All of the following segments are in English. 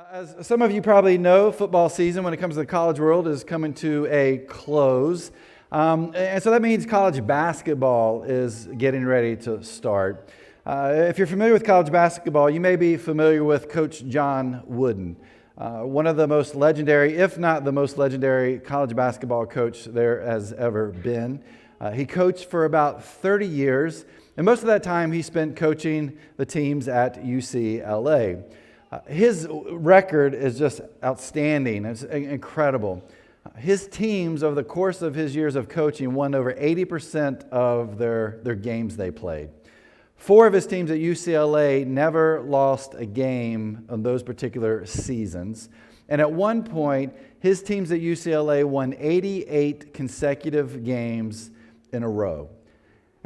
As some of you probably know, football season when it comes to the college world is coming to a close. And so that means college basketball is getting ready to start. If you're familiar with college basketball, you may be familiar with Coach John Wooden, one of the most legendary, if not the most legendary college basketball coach there has ever been. He coached for about 30 years, and most of that time he spent coaching the teams at UCLA. His record is just outstanding. It's incredible. His teams, over the course of his years of coaching, won over 80% of their games they played. 4 of his teams at UCLA never lost a game on those particular seasons. And at one point, his teams at UCLA won 88 consecutive games in a row.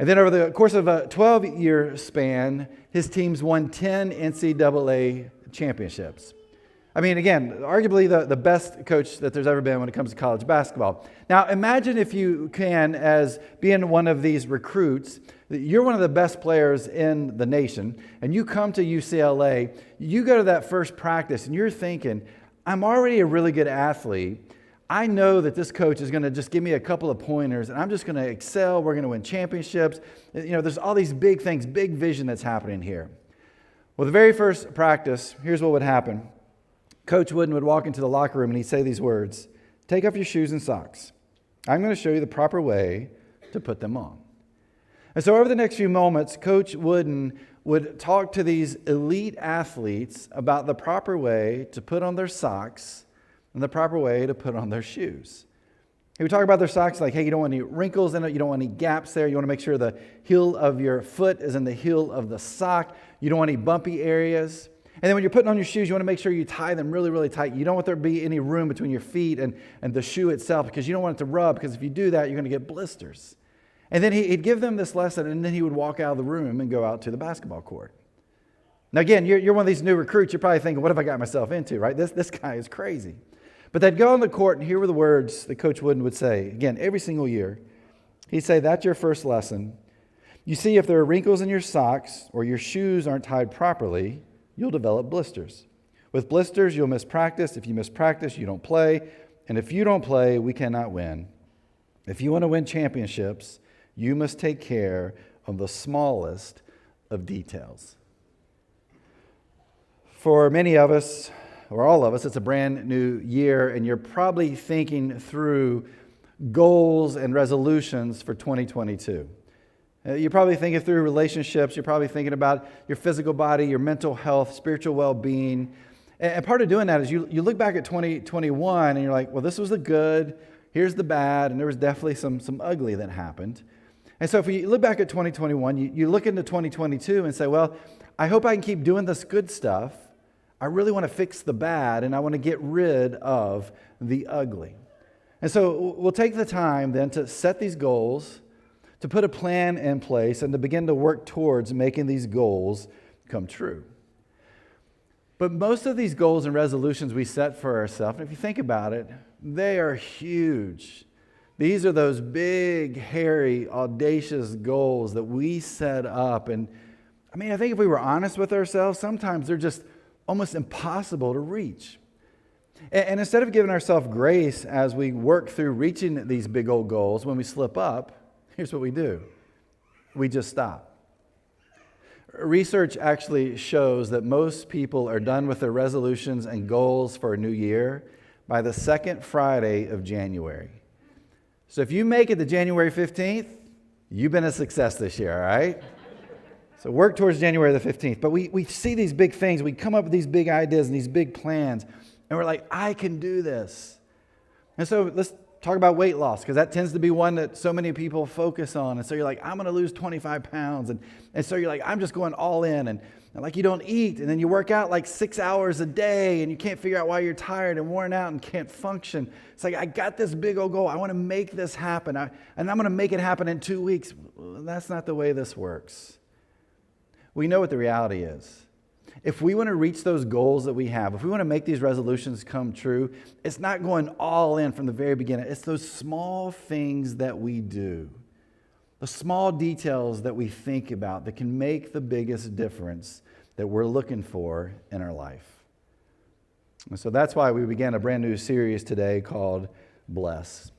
And then over the course of a 12-year span, his teams won 10 NCAA championships. I mean, again, arguably the best coach that there's ever been when it comes to college basketball. Now, imagine if you can, as being one of these recruits, you're one of the best players in the nation, and you come to UCLA, you go to that first practice, and you're thinking, I'm already a really good athlete. I know that this coach is going to just give me a couple of pointers, and I'm just going to excel. We're going to win championships. You know, there's all these big things, big vision that's happening here. Well, the very first practice, here's what would happen. Coach Wooden would walk into the locker room and he'd say these words, "Take off your shoes and socks. I'm going to show you the proper way to put them on." And so over the next few moments, Coach Wooden would talk to these elite athletes about the proper way to put on their socks and the proper way to put on their shoes. He would talk about their socks like, hey, you don't want any wrinkles in it. You don't want any gaps there. You want to make sure the heel of your foot is in the heel of the sock. You don't want any bumpy areas. And then when you're putting on your shoes, you want to make sure you tie them really, really tight. You don't want there to be any room between your feet and the shoe itself because you don't want it to rub, because if you do that, you're going to get blisters. And then he'd give them this lesson, and then he would walk out of the room and go out to the basketball court. Now, again, you're one of these new recruits. You're probably thinking, what have I got myself into, right? This guy is crazy. But they'd go on the court, and here were the words that Coach Wooden would say. Again, every single year, he'd say, that's your first lesson. You see, if there are wrinkles in your socks or your shoes aren't tied properly, you'll develop blisters. With blisters, you'll miss practice. If you miss practice, you don't play. And if you don't play, we cannot win. If you want to win championships, you must take care of the smallest of details. For many of us, or all of us, it's a brand new year, and you're probably thinking through goals and resolutions for 2022. You're probably thinking through relationships. You're probably thinking about your physical body, your mental health, spiritual well-being. And part of doing that is you look back at 2021 and you're like, well, this was the good, here's the bad, and there was definitely some ugly that happened. And so if you look back at 2021, you look into 2022 and say, well, I hope I can keep doing this good stuff. I really want to fix the bad, and I want to get rid of the ugly. And so we'll take the time then to set these goals, to put a plan in place, and to begin to work towards making these goals come true. But most of these goals and resolutions we set for ourselves, and if you think about it, they are huge. These are those big, hairy, audacious goals that we set up. And I mean, I think if we were honest with ourselves, sometimes they're just almost impossible to reach. And instead of giving ourselves grace as we work through reaching these big old goals, when we slip up, here's what we do. We just stop. Research actually shows that most people are done with their resolutions and goals for a new year by the second Friday of January. So if you make it to January 15th, you've been a success this year, all right? So work towards January the 15th. But we see these big things. We come up with these big ideas and these big plans. And we're like, I can do this. And so let's talk about weight loss, because that tends to be one that so many people focus on. And so you're like, I'm going to lose 25 pounds. And so you're like, I'm just going all in. And like you don't eat. And then you work out like 6 hours a day. And you can't figure out why you're tired and worn out and can't function. It's like, I got this big old goal. I want to make this happen. And I'm going to make it happen in 2 weeks. Well, that's not the way this works. We know what the reality is. If we want to reach those goals that we have, if we want to make these resolutions come true, it's not going all in from the very beginning. It's those small things that we do, the small details that we think about that can make the biggest difference that we're looking for in our life. And so that's why we began a brand new series today called Bless.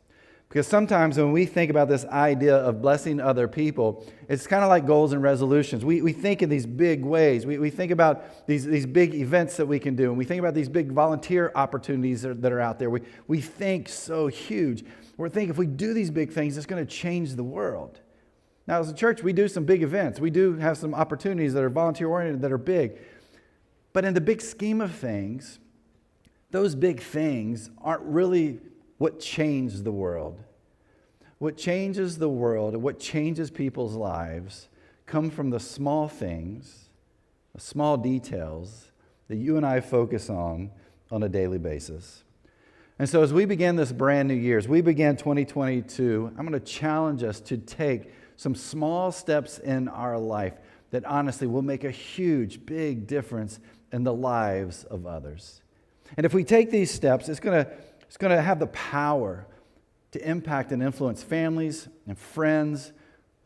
Because sometimes when we think about this idea of blessing other people, it's kind of like goals and resolutions. We think in these big ways. We think about these big events that we can do. And we think about these big volunteer opportunities that are out there. We think so huge. We think if we do these big things, it's going to change the world. Now, as a church, we do some big events. We do have some opportunities that are volunteer-oriented, that are big. But in the big scheme of things, those big things aren't really what changed the world. What changes the world and what changes people's lives come from the small things, the small details that you and I focus on a daily basis. And so as we begin this brand new year, as we begin 2022, I'm going to challenge us to take some small steps in our life that honestly will make a huge, big difference in the lives of others. And if we take these steps, it's going to have the power to impact and influence families and friends,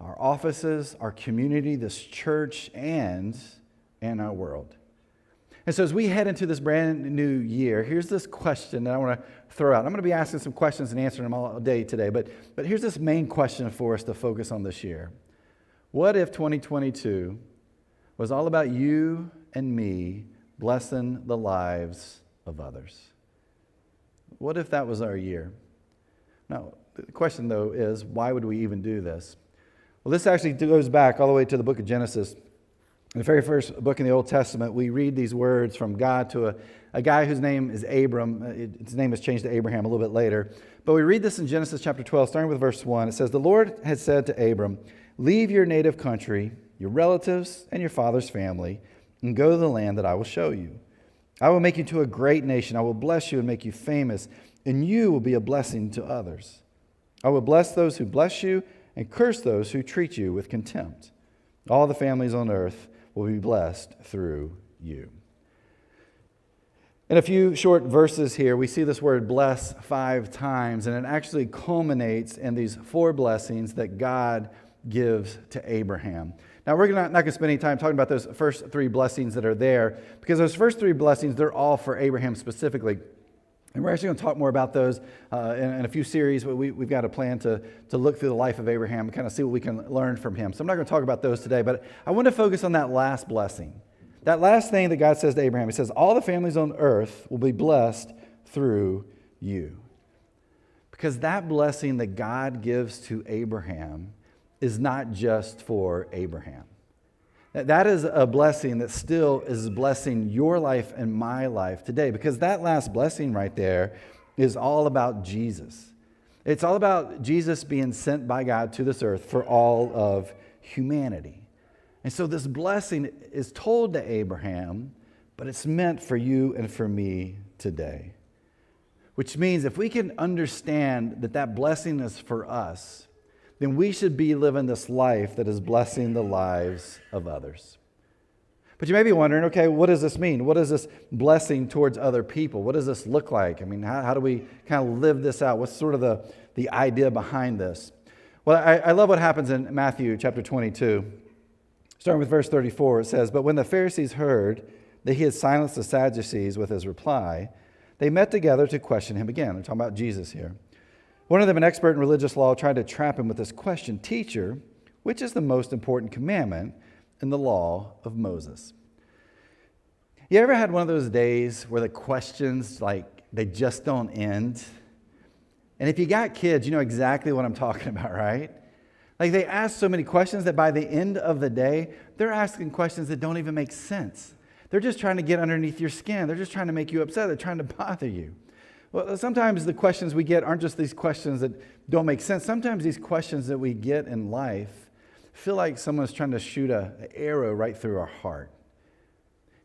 our offices, our community, this church, and our world. And so as we head into this brand new year, here's this question that I want to throw out. I'm going to be asking some questions and answering them all day today, but here's this main question for us to focus on this year. What if 2022 was all about you and me blessing the lives of others? What if that was our year? Now, the question, though, is why would we even do this? Well, this actually goes back all the way to the book of Genesis. In the very first book in the Old Testament, we read these words from God to a guy whose name is Abram. His name was changed to Abraham a little bit later. But we read this in Genesis chapter 12, starting with verse 1. It says, "The Lord had said to Abram, 'Leave your native country, your relatives, and your father's family, and go to the land that I will show you. I will make you into a great nation. I will bless you and make you famous, and you will be a blessing to others. I will bless those who bless you and curse those who treat you with contempt. All the families on earth will be blessed through you.'" In a few short verses here, we see this word bless 5 times, and it actually culminates in these 4 blessings that God gives to Abraham. Now, we're not going to spend any time talking about those first 3 blessings that are there, because those first 3 blessings, they're all for Abraham specifically. And we're actually going to talk more about those in a few series. We've got a plan to look through the life of Abraham and kind of see what we can learn from him. So I'm not going to talk about those today, but I want to focus on that last blessing. That last thing that God says to Abraham. He says, all the families on earth will be blessed through you. Because that blessing that God gives to Abraham is not just for Abraham. That is a blessing that still is blessing your life and my life today, because that last blessing right there is all about Jesus. It's all about Jesus being sent by God to this earth for all of humanity. And so this blessing is told to Abraham, but it's meant for you and for me today. Which means if we can understand that that blessing is for us, then we should be living this life that is blessing the lives of others. But you may be wondering, okay, what does this mean? What is this blessing towards other people? What does this look like? I mean, how do we kind of live this out? What's sort of the idea behind this? Well, I love what happens in Matthew chapter 22. Starting with verse 34, it says, "But when the Pharisees heard that he had silenced the Sadducees with his reply, they met together to question him again." They're talking about Jesus here. One of them, an expert in religious law, tried to trap him with this question, "Teacher, which is the most important commandment in the law of Moses?" You ever had one of those days where the questions, they just don't end? And if you got kids, you know exactly what I'm talking about, right? They ask so many questions that by the end of the day, they're asking questions that don't even make sense. They're just trying to get underneath your skin. They're just trying to make you upset. They're trying to bother you. Well, sometimes the questions we get aren't just these questions that don't make sense. Sometimes these questions that we get in life feel like someone's trying to shoot an arrow right through our heart.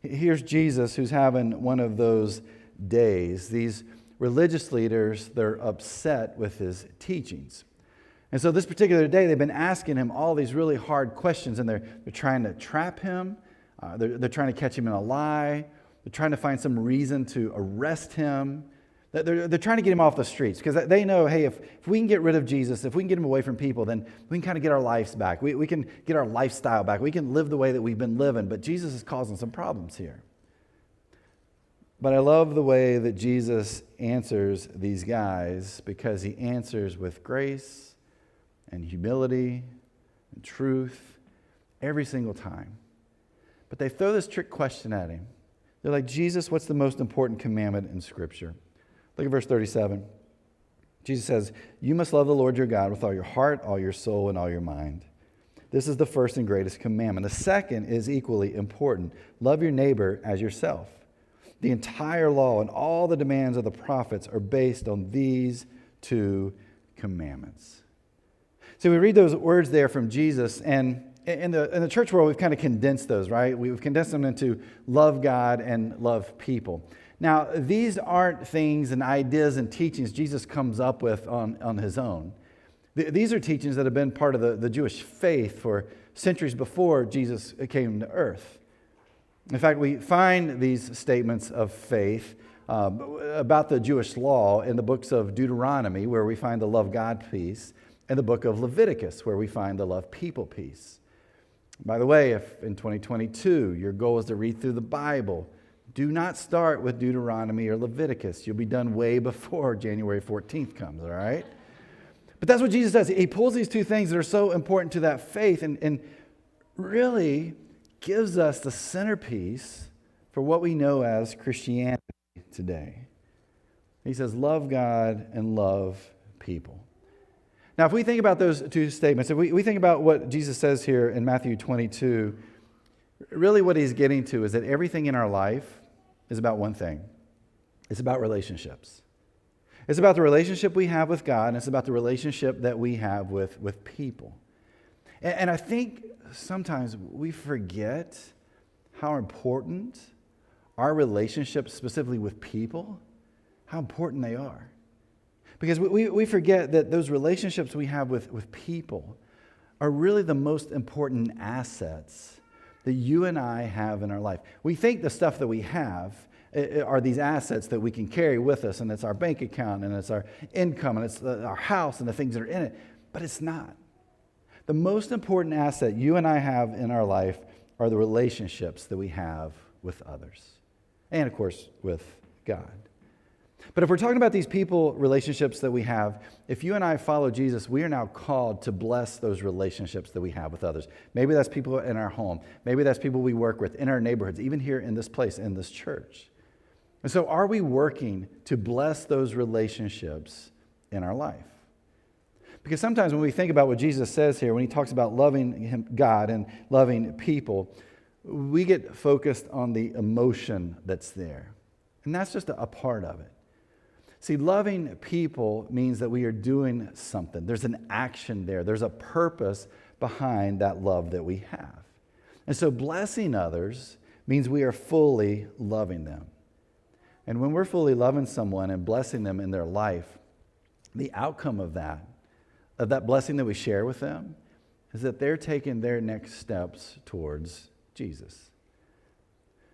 Here's Jesus who's having one of those days. These religious leaders, they're upset with his teachings. And so this particular day, they've been asking him all these really hard questions, and they're trying to trap him. They're trying to catch him in a lie. They're trying to find some reason to arrest him. They're trying to get him off the streets, because they know, hey, if we can get rid of Jesus, if we can get him away from people, then we can kind of get our lives back. We can get our lifestyle back. We can live the way that we've been living. But Jesus is causing some problems here. But I love the way that Jesus answers these guys because he answers with grace and humility and truth every single time. But they throw this trick question at him. They're like, Jesus, what's the most important commandment in Scripture? Look at verse 37. Jesus says, you must love the Lord your God with all your heart, all your soul, and all your mind. This is the first and greatest commandment. The second is equally important. Love your neighbor as yourself. The entire law and all the demands of the prophets are based on these two commandments. So we read those words there from Jesus, and in the church world, we've kind of condensed those, right? We've condensed them into love God and love people. Now, these aren't things and ideas and teachings Jesus comes up with on his own. These are teachings that have been part of the Jewish faith for centuries before Jesus came to earth. In fact, we find these statements of faith about the Jewish law in the books of Deuteronomy, where we find the love God piece, and the book of Leviticus, where we find the love people piece. By the way, if in 2022 your goal is to read through the Bible, do not start with Deuteronomy or Leviticus. You'll be done way before January 14th comes, all right? But that's what Jesus does. He pulls these two things that are so important to that faith and really gives us the centerpiece for what we know as Christianity today. He says, love God and love people. Now, if we think about those two statements, if we think about what Jesus says here in Matthew 22, really what he's getting to is that everything in our life is about one thing. It's about relationships. It's about the relationship we have with God, and it's about the relationship that we have with people. And I think sometimes we forget how important our relationships, specifically with people, how important they are. Because we forget that those relationships we have with people are really the most important assets that you and I have in our life. We think the stuff that we have are these assets that we can carry with us, and it's our bank account, and it's our income, and it's our house, and the things that are in it. But it's not. The most important asset you and I have in our life are the relationships that we have with others, and of course, with God. But if we're talking about these people relationships that we have, if you and I follow Jesus, we are now called to bless those relationships that we have with others. Maybe that's people in our home. Maybe that's people we work with in our neighborhoods, even here in this place, in this church. And so are we working to bless those relationships in our life? Because sometimes when we think about what Jesus says here, when he talks about loving God and loving people, we get focused on the emotion that's there. And that's just a part of it. See, loving people means that we are doing something. There's an action there. There's a purpose behind that love that we have. And so blessing others means we are fully loving them. And when we're fully loving someone and blessing them in their life, the outcome of that blessing that we share with them, is that they're taking their next steps towards Jesus.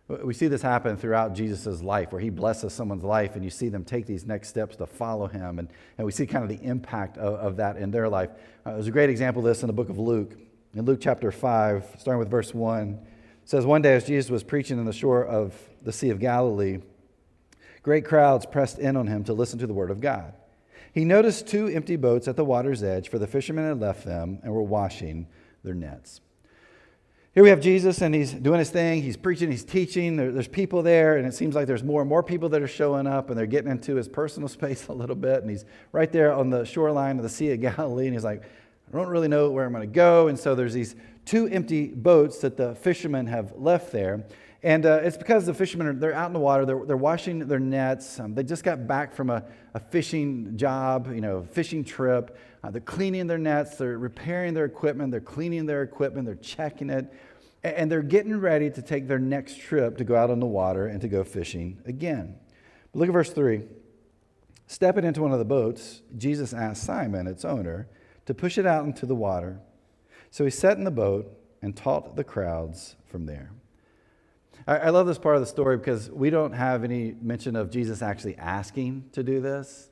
We see this happen throughout Jesus' life, where he blesses someone's life, and you see them take these next steps to follow him, and we see kind of the impact of that in their life. There's a great example of this in the book of Luke. In Luke chapter 5, starting with verse 1, it says, one day as Jesus was preaching on the shore of the Sea of Galilee, great crowds pressed in on him to listen to the word of God. He noticed 2 empty boats at the water's edge, for the fishermen had left them and were washing their nets. Here we have Jesus, and he's doing his thing. He's preaching, he's teaching. There's people there, and it seems like there's more and more people that are showing up, and they're getting into his personal space a little bit. And he's right there on the shoreline of the Sea of Galilee, and he's like, I don't really know where I'm going to go. And so there's these 2 empty boats that the fishermen have left there. And it's because the fishermen, they're out in the water. They're washing their nets. They just got back from a fishing job, fishing trip. They're cleaning their nets. They're repairing their equipment. They're cleaning their equipment. They're checking it. And they're getting ready to take their next trip to go out on the water and to go fishing again. But look at verse 3. Stepping into one of the boats, Jesus asked Simon, its owner, to push it out into the water. So he sat in the boat and taught the crowds from there. I love this part of the story because we don't have any mention of Jesus actually asking to do this.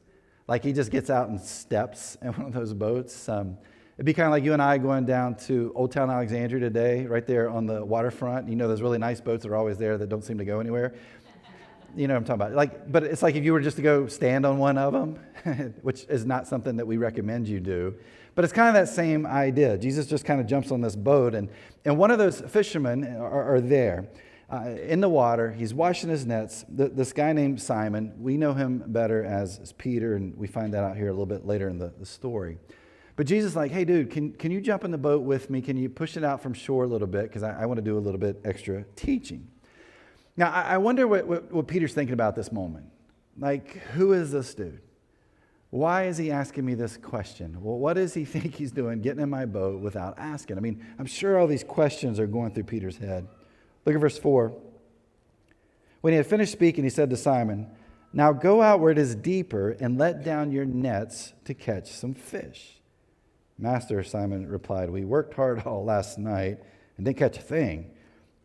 Like he just gets out and steps in one of those boats. It'd be kind of like you and I going down to Old Town Alexandria today, right there on the waterfront. Those really nice boats that are always there that don't seem to go anywhere. You know what I'm talking about? But it's like if you were just to go stand on one of them, which is not something that we recommend you do. But it's kind of that same idea. Jesus just kind of jumps on this boat, and one of those fishermen are there in the water. He's washing his nets. This guy named Simon, we know him better as Peter, and we find that out here a little bit later in the story. But Jesus is like, hey, dude, can you jump in the boat with me? Can you push it out from shore a little bit? Because I want to do a little bit extra teaching. Now, I wonder what Peter's thinking about this moment. Like, who is this dude? Why is he asking me this question? Well, what does he think he's doing getting in my boat without asking? I mean, I'm sure all these questions are going through Peter's head. Look at verse 4. When he had finished speaking, he said to Simon, now go out where it is deeper and let down your nets to catch some fish. Master, Simon replied, we worked hard all last night and didn't catch a thing.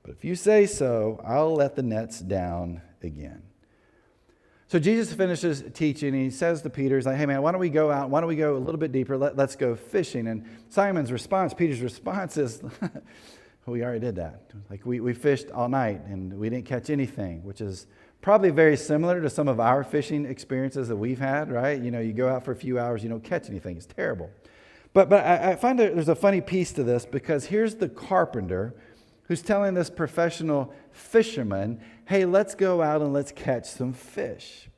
But if you say so, I'll let the nets down again. So Jesus finishes teaching, and he says to Peter, he's like, hey man, why don't we go out? Why don't we go a little bit deeper? Let's go fishing. And Simon's response, Peter's response is, we already did that. Like we fished all night and we didn't catch anything, which is probably very similar to some of our fishing experiences that we've had, right? You know, you go out for a few hours, you don't catch anything. It's terrible. But I find that there's a funny piece to this, because here's the carpenter who's telling this professional fisherman, hey, let's go out and let's catch some fish.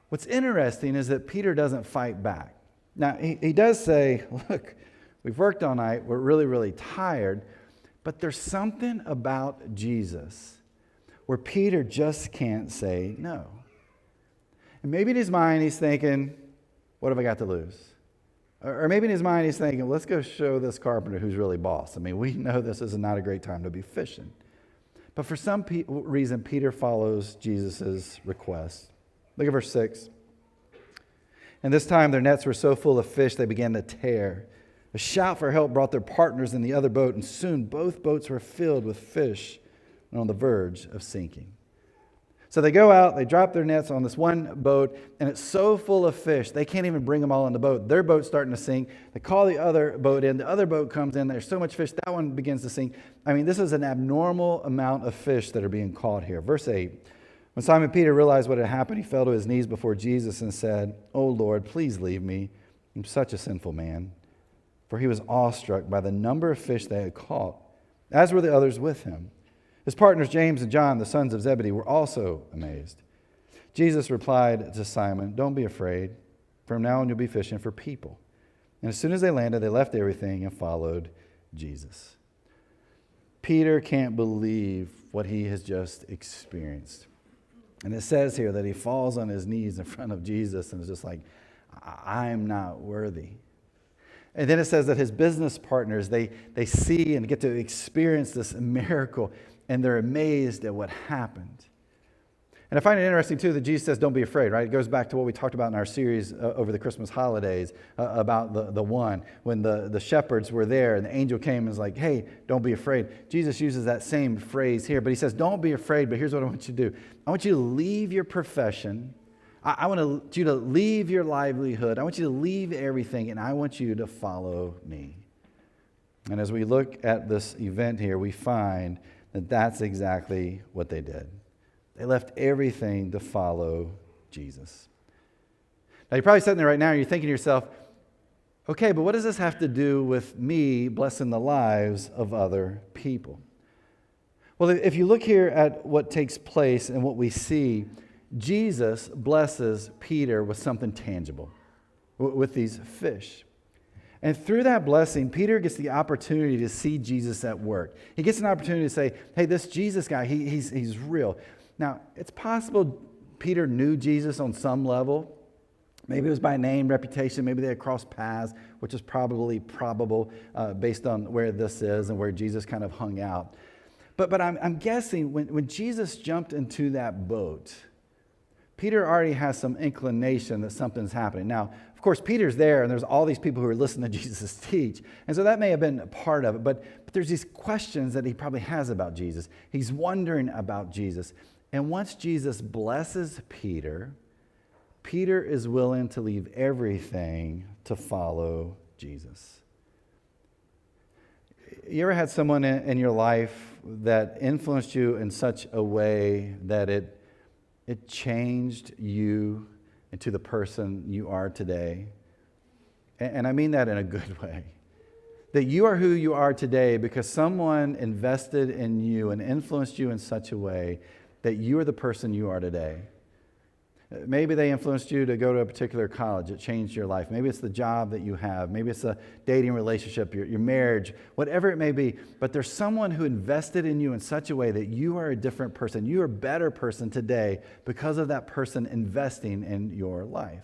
What's interesting is that Peter doesn't fight back. Now, he does say, look, we've worked all night, we're really, really tired, but there's something about Jesus where Peter just can't say no. And maybe in his mind he's thinking, what have I got to lose? Or maybe in his mind he's thinking, let's go show this carpenter who's really boss. I mean, we know this is not a great time to be fishing. But for some reason, Peter follows Jesus' request. Look at verse 6. And this time their nets were so full of fish they began to tear. A shout for help brought their partners in the other boat, and soon both boats were filled with fish and on the verge of sinking. So they go out, they drop their nets on this one boat, and it's so full of fish, they can't even bring them all in the boat. Their boat's starting to sink. They call the other boat in. The other boat comes in. There's so much fish, that one begins to sink. I mean, this is an abnormal amount of fish that are being caught here. Verse 8, when Simon Peter realized what had happened, he fell to his knees before Jesus and said, "Oh Lord, please leave me. I'm such a sinful man." For he was awestruck by the number of fish they had caught, as were the others with him. His partners James and John, the sons of Zebedee, were also amazed. Jesus replied to Simon, "Don't be afraid. From now on you'll be fishing for people." And as soon as they landed, they left everything and followed Jesus. Peter can't believe what he has just experienced. And it says here that he falls on his knees in front of Jesus and is just like, I'm not worthy. And then it says that his business partners, they see and get to experience this miracle, and they're amazed at what happened. And I find it interesting, too, that Jesus says, don't be afraid, right? It goes back to what we talked about in our series over the Christmas holidays about the one. When the shepherds were there and the angel came and was like, hey, don't be afraid. Jesus uses that same phrase here, but he says, don't be afraid, but here's what I want you to do. I want you to leave your profession. I want you to leave your livelihood. I want you to leave everything, and I want you to follow me. And as we look at this event here, we find that that's exactly what they did. They left everything to follow Jesus. Now, you're probably sitting there right now and you're thinking to yourself, okay, but what does this have to do with me blessing the lives of other people? Well, if you look here at what takes place and what we see, Jesus blesses Peter with something tangible, with these fish. And through that blessing, Peter gets the opportunity to see Jesus at work. He gets an opportunity to say, hey, this Jesus guy, he's real. Now, it's possible Peter knew Jesus on some level. Maybe it was by name, reputation. Maybe they had crossed paths, which is probably probable based on where this is and where Jesus kind of hung out. But I'm guessing when Jesus jumped into that boat, Peter already has some inclination that something's happening. Now, of course, Peter's there, and there's all these people who are listening to Jesus teach. And so that may have been a part of it. But there's these questions that he probably has about Jesus. He's wondering about Jesus. And once Jesus blesses Peter, Peter is willing to leave everything to follow Jesus. You ever had someone in your life that influenced you in such a way that it it changed you into the person you are today. And I mean that in a good way. That you are who you are today because someone invested in you and influenced you in such a way that you are the person you are today. Maybe they influenced you to go to a particular college. It changed your life. Maybe it's the job that you have. Maybe it's a dating relationship, your marriage, whatever it may be. But there's someone who invested in you in such a way that you are a different person. You are a better person today because of that person investing in your life.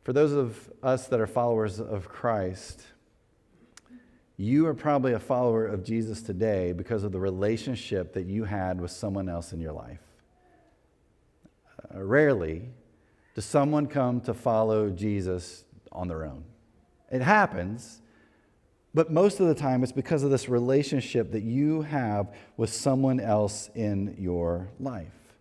For those of us that are followers of Christ, you are probably a follower of Jesus today because of the relationship that you had with someone else in your life. Rarely does someone come to follow Jesus on their own. It happens, but most of the time it's because of this relationship that you have with someone else in your life.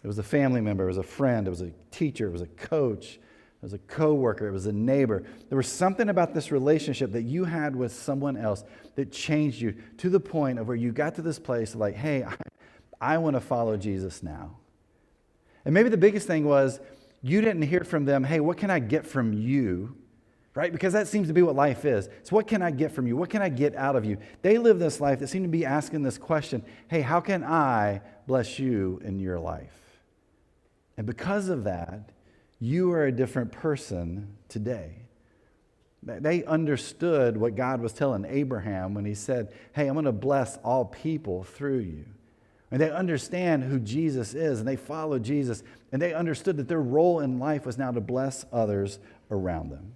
It was a family member, it was a friend, it was a teacher, it was a coach, it was a coworker, it was a neighbor. There was something about this relationship that you had with someone else that changed you to the point of where you got to this place like, hey, I want to follow Jesus now. And maybe the biggest thing was you didn't hear from them, hey, what can I get from you? Right? Because that seems to be what life is. It's what can I get from you? What can I get out of you? They live this life that seemed to be asking this question, hey, how can I bless you in your life? And because of that, you are a different person today. They understood what God was telling Abraham when he said, hey, I'm going to bless all people through you. And they understand who Jesus is, and they follow Jesus, and they understood that their role in life was now to bless others around them.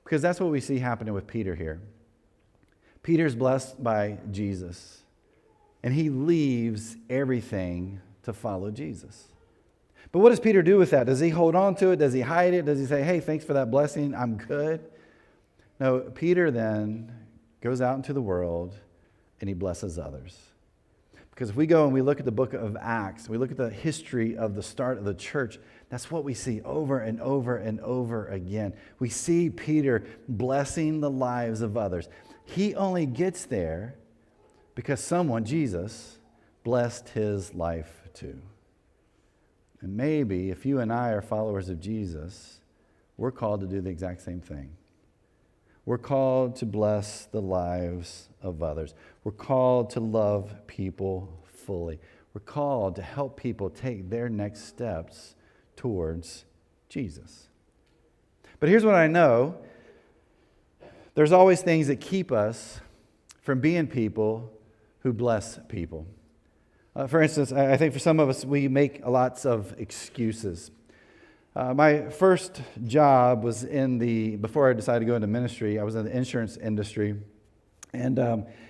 Because that's what we see happening with Peter here. Peter's blessed by Jesus, and he leaves everything to follow Jesus. But what does Peter do with that? Does he hold on to it? Does he hide it? Does he say, hey, thanks for that blessing, I'm good? No, Peter then goes out into the world, and he blesses others. Because if we go and we look at the book of Acts, we look at the history of the start of the church, that's what we see over and over and over again. We see Peter blessing the lives of others. He only gets there because someone, Jesus, blessed his life too. And maybe if you and I are followers of Jesus, we're called to do the exact same thing. We're called to bless the lives of others. We're called to love people fully. We're called to help people take their next steps towards Jesus. But here's what I know. There's always things that keep us from being people who bless people. For instance, I think for some of us, we make lots of excuses. My first job was before I decided to go into ministry, I was in the insurance industry. And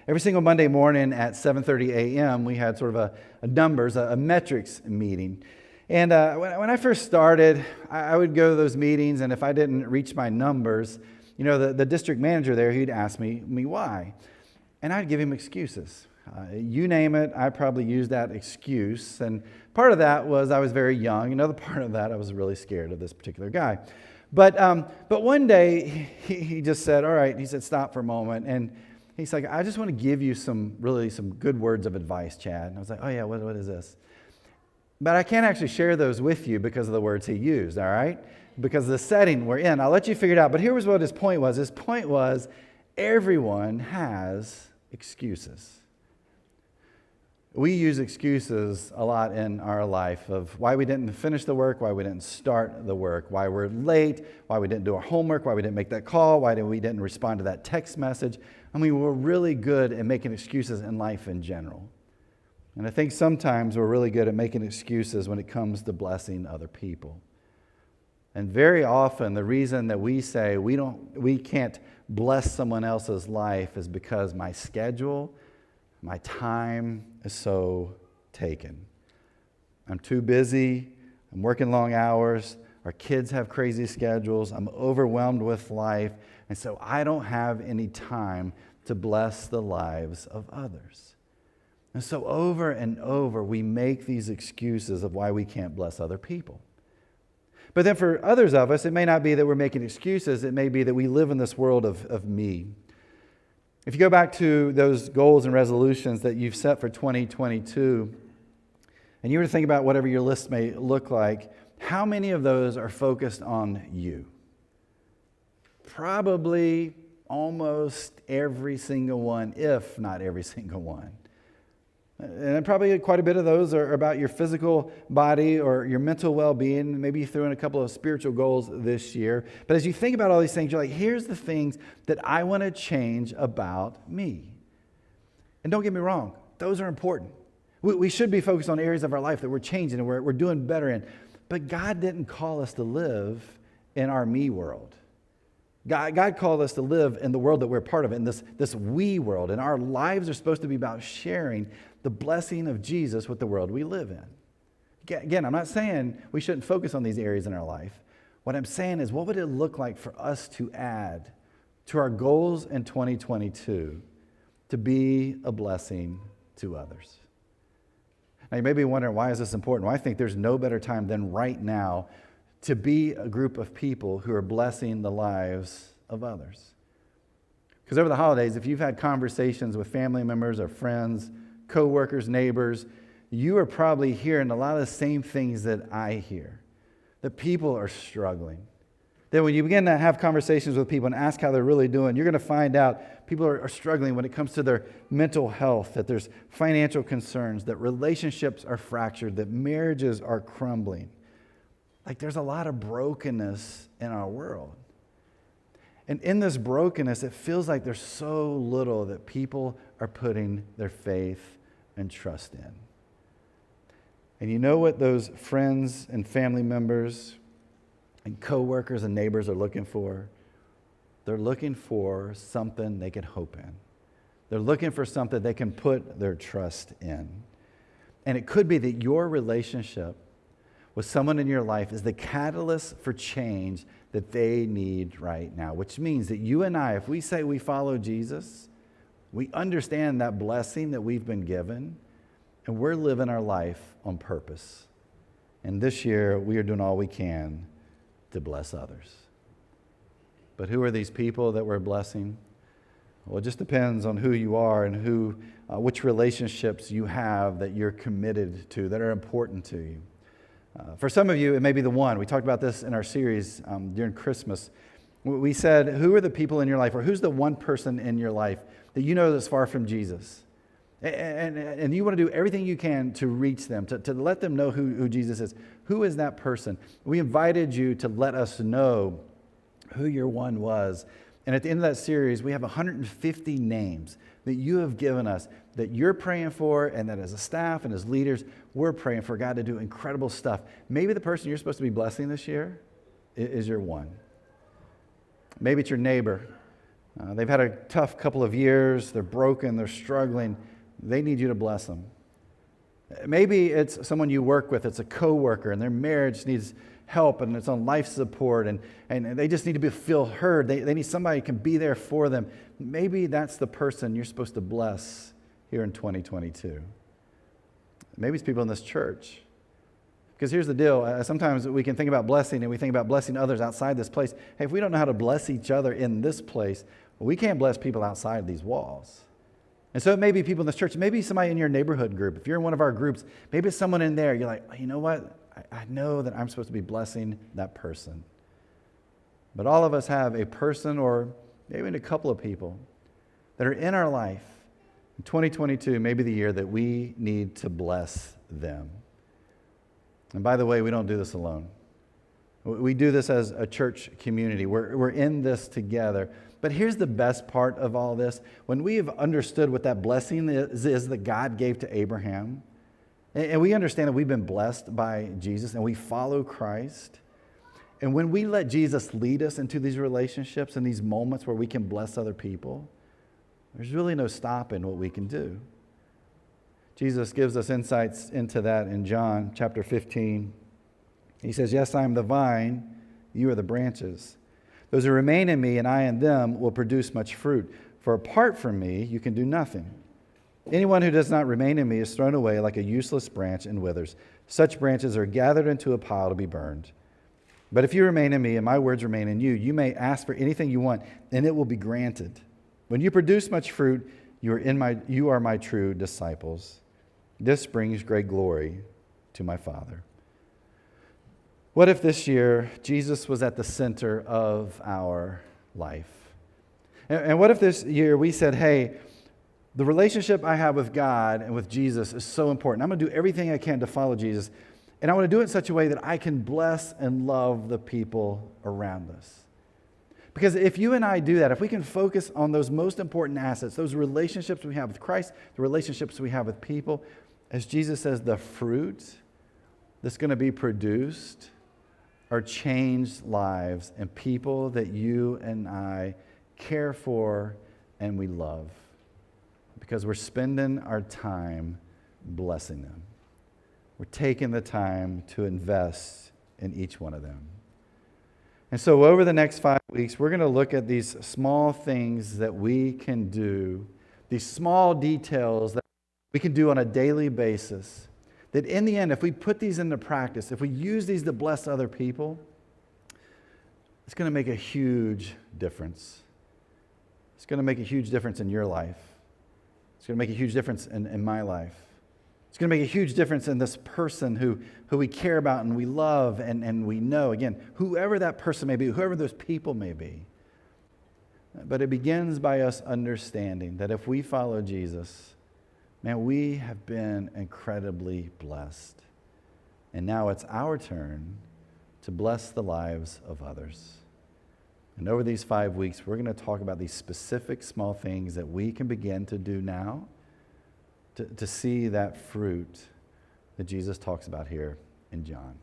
every single Monday morning at 7:30 a.m., we had sort of a metrics meeting. And when I first started, I would go to those meetings, and if I didn't reach my numbers, the district manager there, he'd ask me why. And I'd give him excuses. You name it, I probably used that excuse. And part of that was I was very young. Another part of that, I was really scared of this particular guy. But one day, he just said, all right, he said, stop for a moment. And he's like, I just want to give you some good words of advice, Chad. And I was like, oh yeah, what is this? But I can't actually share those with you because of the words he used, all right? Because of the setting we're in. I'll let you figure it out. But here was what his point was. His point was, everyone has excuses. We use excuses a lot in our life of why we didn't finish the work, why we didn't start the work, why we're late, why we didn't do our homework, why we didn't make that call, why we didn't respond to that text message. I mean, we're really good at making excuses in life in general. And I think sometimes we're really good at making excuses when it comes to blessing other people. And very often the reason that we say we can't bless someone else's life is because my schedule, my time is so taken. I'm too busy. I'm working long hours. Our kids have crazy schedules. I'm overwhelmed with life. And so I don't have any time to bless the lives of others. And so over and over, we make these excuses of why we can't bless other people. But then for others of us, it may not be that we're making excuses. It may be that we live in this world of me. If you go back to those goals and resolutions that you've set for 2022, and you were to think about whatever your list may look like, how many of those are focused on you? Probably almost every single one, if not every single one. And probably quite a bit of those are about your physical body or your mental well-being. Maybe you threw in a couple of spiritual goals this year. But as you think about all these things, you're like, here's the things that I want to change about me. And don't get me wrong, those are important. We should be focused on areas of our life that we're changing and we're doing better in. But God didn't call us to live in our me world. God called us to live in the world that we're part of, in this we world. And our lives are supposed to be about sharing the blessing of Jesus with the world we live in. Again, I'm not saying we shouldn't focus on these areas in our life. What I'm saying is, what would it look like for us to add to our goals in 2022 to be a blessing to others? Now, you may be wondering, why is this important? Well, I think there's no better time than right now to be a group of people who are blessing the lives of others. Because over the holidays, if you've had conversations with family members or friends, co-workers, neighbors, you are probably hearing a lot of the same things that I hear, that people are struggling. That when you begin to have conversations with people and ask how they're really doing, you're going to find out people are struggling when it comes to their mental health, that there's financial concerns, that relationships are fractured, that marriages are crumbling. Like, there's a lot of brokenness in our world. And in this brokenness, it feels like there's so little that people are putting their faith and trust in. And you know what those friends and family members and co-workers and neighbors are looking for? They're looking for something they can hope in. They're looking for something they can put their trust in. And it could be that your relationship with someone in your life is the catalyst for change that they need right now, which means that you and I, if we say we follow Jesus, we understand that blessing that we've been given, and we're living our life on purpose. And this year, we are doing all we can to bless others. But who are these people that we're blessing? Well, it just depends on who you are and which relationships you have that you're committed to, that are important to you. For some of you, it may be the one. We talked about this in our series during Christmas. We said, who are the people in your life, or who's the one person in your life that you know that's far from Jesus? And you want to do everything you can to reach them, to let them know who Jesus is. Who is that person? We invited you to let us know who your one was. And at the end of that series, we have 150 names that you have given us that you're praying for, and that as a staff and as leaders, we're praying for God to do incredible stuff. Maybe the person you're supposed to be blessing this year is your one. Maybe it's your neighbor. They've had a tough couple of years. They're broken. They're struggling. They need you to bless them. Maybe it's someone you work with. It's a coworker, and their marriage needs help, and it's on life support, and they just need to feel heard. They need somebody who can be there for them. Maybe that's the person you're supposed to bless here in 2022. Maybe it's people in this church. Because here's the deal. Sometimes we can think about blessing, and we think about blessing others outside this place. Hey, if we don't know how to bless each other in this place, well, we can't bless people outside these walls. And so it may be people in this church. Maybe somebody in your neighborhood group. If you're in one of our groups, maybe it's someone in there. You're like, oh, you know what? I know that I'm supposed to be blessing that person. But all of us have a person, or maybe a couple of people that are in our life. 2022 may be the year that we need to bless them. And by the way, we don't do this alone. We do this as a church community. We're in this together. But here's the best part of all this. When we have understood what that blessing is that God gave to Abraham, and we understand that we've been blessed by Jesus and we follow Christ, and when we let Jesus lead us into these relationships and these moments where we can bless other people, there's really no stopping what we can do. Jesus gives us insights into that in John chapter 15. He says, yes, I am the vine, you are the branches. Those who remain in me and I in them will produce much fruit. For apart from me, you can do nothing. Anyone who does not remain in me is thrown away like a useless branch and withers. Such branches are gathered into a pile to be burned. But if you remain in me and my words remain in you, you may ask for anything you want, and it will be granted. When you produce much fruit, you are my true disciples. This brings great glory to my Father. What if this year Jesus was at the center of our life? And what if this year we said, hey, the relationship I have with God and with Jesus is so important. I'm going to do everything I can to follow Jesus, and I want to do it in such a way that I can bless and love the people around us. Because if you and I do that, if we can focus on those most important assets, those relationships we have with Christ, the relationships we have with people, as Jesus says, the fruit that's going to be produced are changed lives and people that you and I care for and we love. Because we're spending our time blessing them. We're taking the time to invest in each one of them. And so over the next 5 weeks, we're going to look at these small things that we can do, these small details that we can do on a daily basis, that in the end, if we put these into practice, if we use these to bless other people, it's going to make a huge difference. It's going to make a huge difference in your life. It's going to make a huge difference in my life. It's going to make a huge difference in this person who we care about and we love and we know. Again, whoever that person may be, whoever those people may be. But it begins by us understanding that if we follow Jesus, man, we have been incredibly blessed. And now it's our turn to bless the lives of others. And over these 5 weeks, we're going to talk about these specific small things that we can begin to do now to see that fruit that Jesus talks about here in John.